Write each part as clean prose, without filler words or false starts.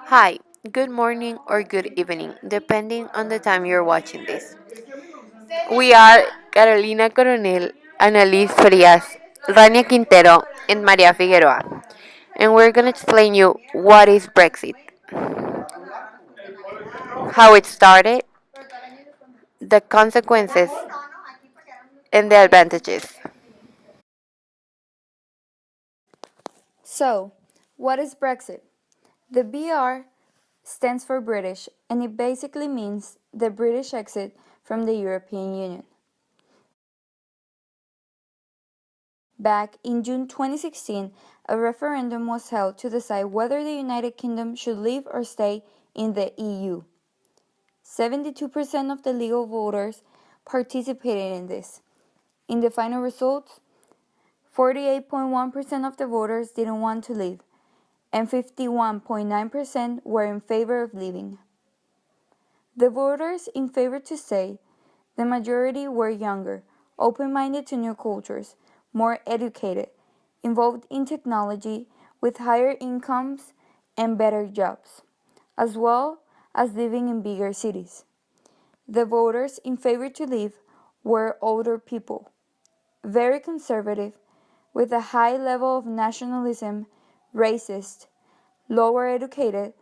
Hi, good morning or good evening, depending on the time you're watching this. We are Carolina Coronel, Annalise Frias, Rania Quintero, and Maria Figueroa, and we're going to explain you what is Brexit, how it started, the consequences, and the advantages. So, what is Brexit? The BR stands for British and it basically means the British exit from the European Union. Back in June 2016, a referendum was held to decide whether the United Kingdom should leave or stay in the EU. 72% of the legal voters participated in this. In the final results, 48.1% of the voters didn't want to leave, and 51.9% were in favor of leaving. The voters in favor to stay, the majority were younger, open-minded to new cultures, more educated, involved in technology, with higher incomes and better jobs, as well as living in bigger cities. The voters in favor to leave were older people, very conservative, with a high level of nationalism, racist, lower educated,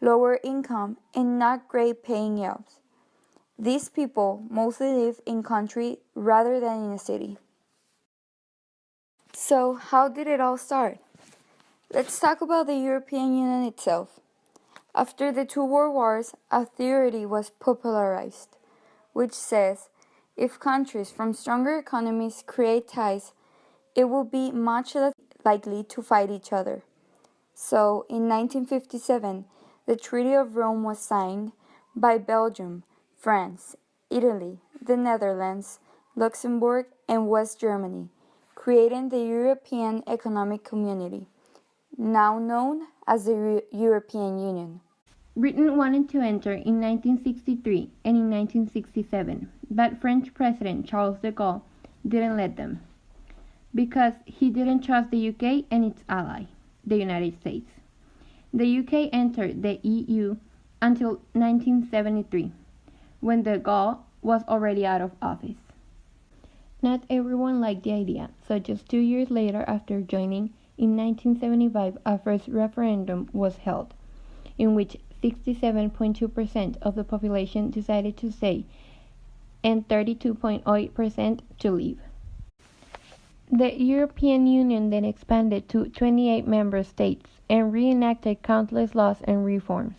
lower income, and not great paying jobs. These people mostly live in country rather than in a city. So, how did it all start? Let's talk about the European Union itself. After the two world wars, a theory was popularized, which says if countries from stronger economies create ties, it will be much less likely to fight each other. So, in 1957, the Treaty of Rome was signed by Belgium, France, Italy, the Netherlands, Luxembourg, and West Germany, creating the European Economic Community, now known as the European Union. Britain wanted to enter in 1963 and in 1967, but French President Charles de Gaulle didn't let them because he didn't trust the UK and its ally, the United States. The UK entered the EU until 1973, when de Gaulle was already out of office. Not everyone liked the idea, so just 2 years later after joining, in 1975 a first referendum was held, in which 67.2% of the population decided to stay and 32.8% to leave. The European Union then expanded to 28 member states and reenacted countless laws and reforms.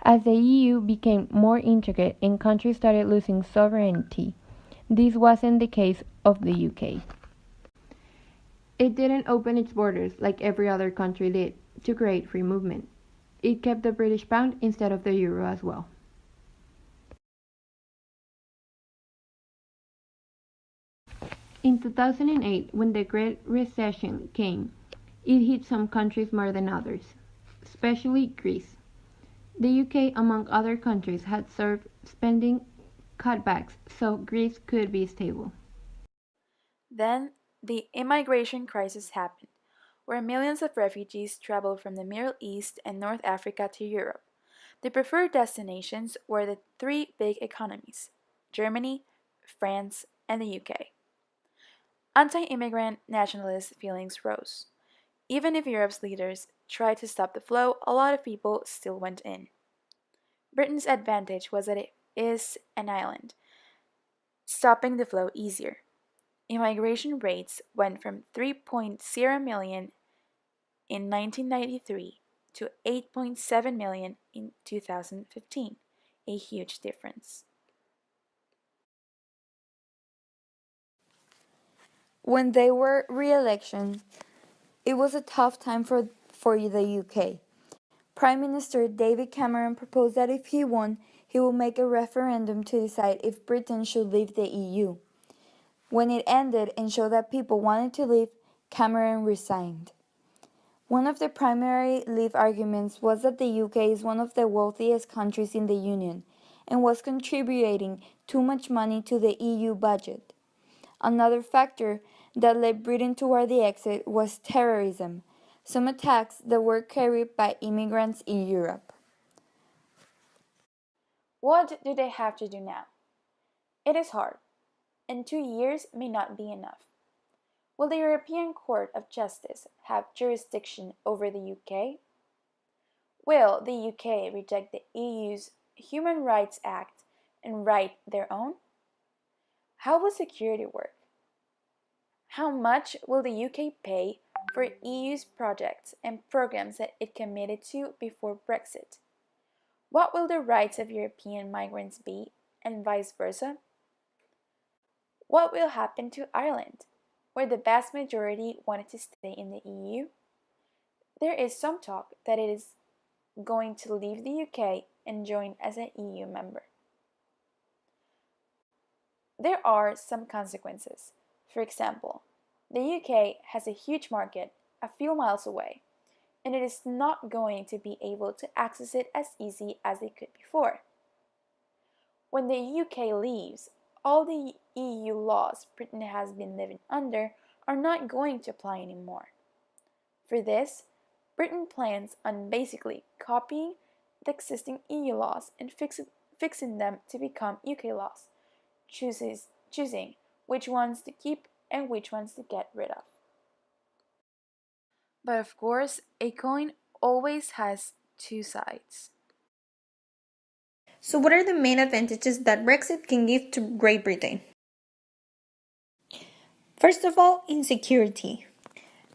As the EU became more intricate and countries started losing sovereignty, this wasn't the case of the UK. It didn't open its borders like every other country did to create free movement. It kept the British pound instead of the euro as well. In 2008, when the Great Recession came, it hit some countries more than others, especially Greece. The UK, among other countries, had served spending cutbacks so Greece could be stable. Then the immigration crisis happened, where millions of refugees traveled from the Middle East and North Africa to Europe. The preferred destinations were the three big economies: Germany, France, and the UK. Anti-immigrant nationalist feelings rose. Even if Europe's leaders tried to stop the flow, a lot of people still went in. Britain's advantage was that it is an island, stopping the flow easier. Immigration rates went from 3.0 million in 1993 to 8.7 million in 2015, a huge difference. When they were re-election, it was a tough time for the UK. Prime Minister David Cameron proposed that if he won, he would make a referendum to decide if Britain should leave the EU. When it ended and showed that people wanted to leave, Cameron resigned. One of the primary leave arguments was that the UK is one of the wealthiest countries in the Union and was contributing too much money to the EU budget. Another factor that led Britain toward the exit was terrorism, some attacks that were carried by immigrants in Europe. What do they have to do now? It is hard, and 2 years may not be enough. Will the European Court of Justice have jurisdiction over the UK? Will the UK reject the EU's Human Rights Act and write their own? How will security work? How much will the UK pay for EU's projects and programs that it committed to before Brexit? What will the rights of European migrants be, and vice versa? What will happen to Ireland, where the vast majority wanted to stay in the EU? There is some talk that it is going to leave the UK and join as an EU member. There are some consequences. For example, the UK has a huge market a few miles away, and it is not going to be able to access it as easy as it could before. When the UK leaves, all the EU laws Britain has been living under are not going to apply anymore. For this, Britain plans on basically copying the existing EU laws and fixing them to become UK laws, choosing which ones to keep and which ones to get rid of. But of course, a coin always has two sides. So, what are the main advantages that Brexit can give to Great Britain? First of all, insecurity.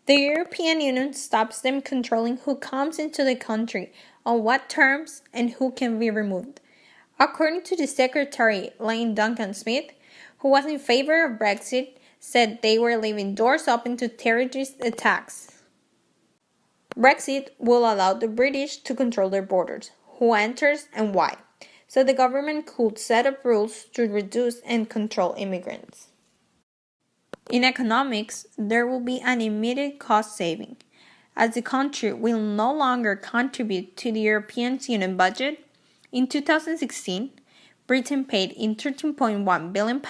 The European Union stops them controlling who comes into the country, on what terms, and who can be removed. According to the Secretary, Lane Duncan Smith, who was in favor of Brexit, said they were leaving doors open to terrorist attacks. Brexit will allow the British to control their borders, who enters and why, so the government could set up rules to reduce and control immigrants. In economics, there will be an immediate cost saving. As the country will no longer contribute to the European Union budget, in 2016, Britain paid in £13.1 billion,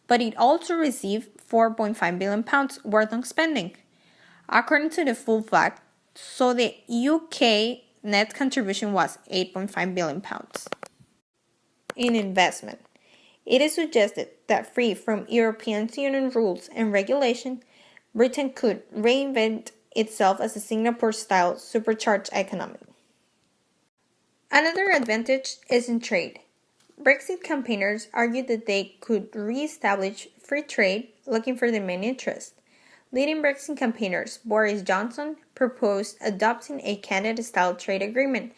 but it also received £4.5 billion worth of spending. According to the full fact, so the UK net contribution was £8.5 billion. In investment, it is suggested that free from European Union rules and regulation, Britain could reinvent itself as a Singapore-style supercharged economy. Another advantage is in trade. Brexit campaigners argued that they could re-establish free trade, looking for the main interest. Leading Brexit campaigners Boris Johnson proposed adopting a Canada-style trade agreement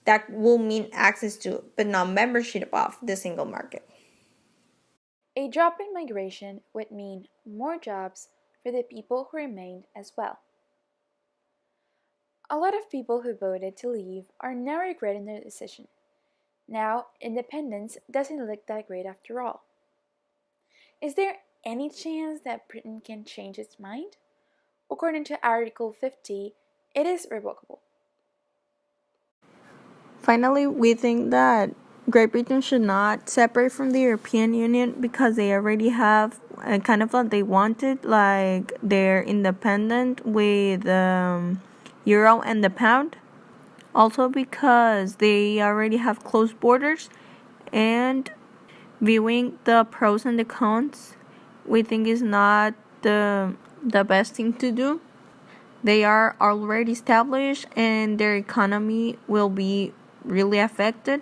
that will mean access to, but not membership of, the single market. A drop in migration would mean more jobs for the people who remained as well. A lot of people who voted to leave are now regretting their decision. Now, independence doesn't look that great after all. Is there any chance that Britain can change its mind? According to Article 50, it is revocable. Finally, we think that Great Britain should not separate from the European Union because they already have kind of what they wanted, like they're independent with euro and the pound. Also because they already have closed borders, and viewing the pros and the cons, we think is not the best thing to do. They are already established and their economy will be really affected.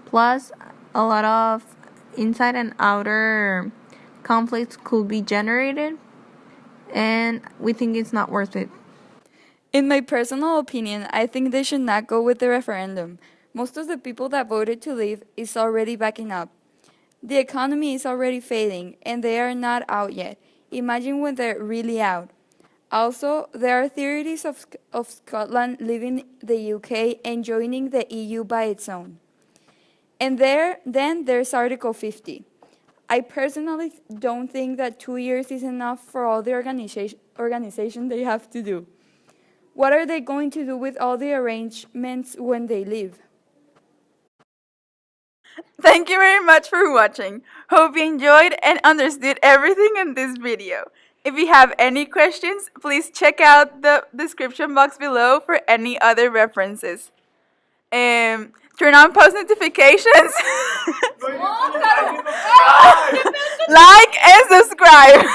Plus, a lot of inside and outer conflicts could be generated, and we think it's not worth it. In my personal opinion, I think they should not go with the referendum. Most of the people that voted to leave is already backing up. The economy is already failing, and they are not out yet. Imagine when they're really out. Also, there are theories of Scotland leaving the UK and joining the EU by its own. And then there's Article 50. I personally don't think that 2 years is enough for all the organization they have to do. What are they going to do with all the arrangements when they leave? Thank you very much for watching. Hope you enjoyed and understood everything in this video. If you have any questions, please check out the description box below for any other references. Turn on post notifications. Like and subscribe.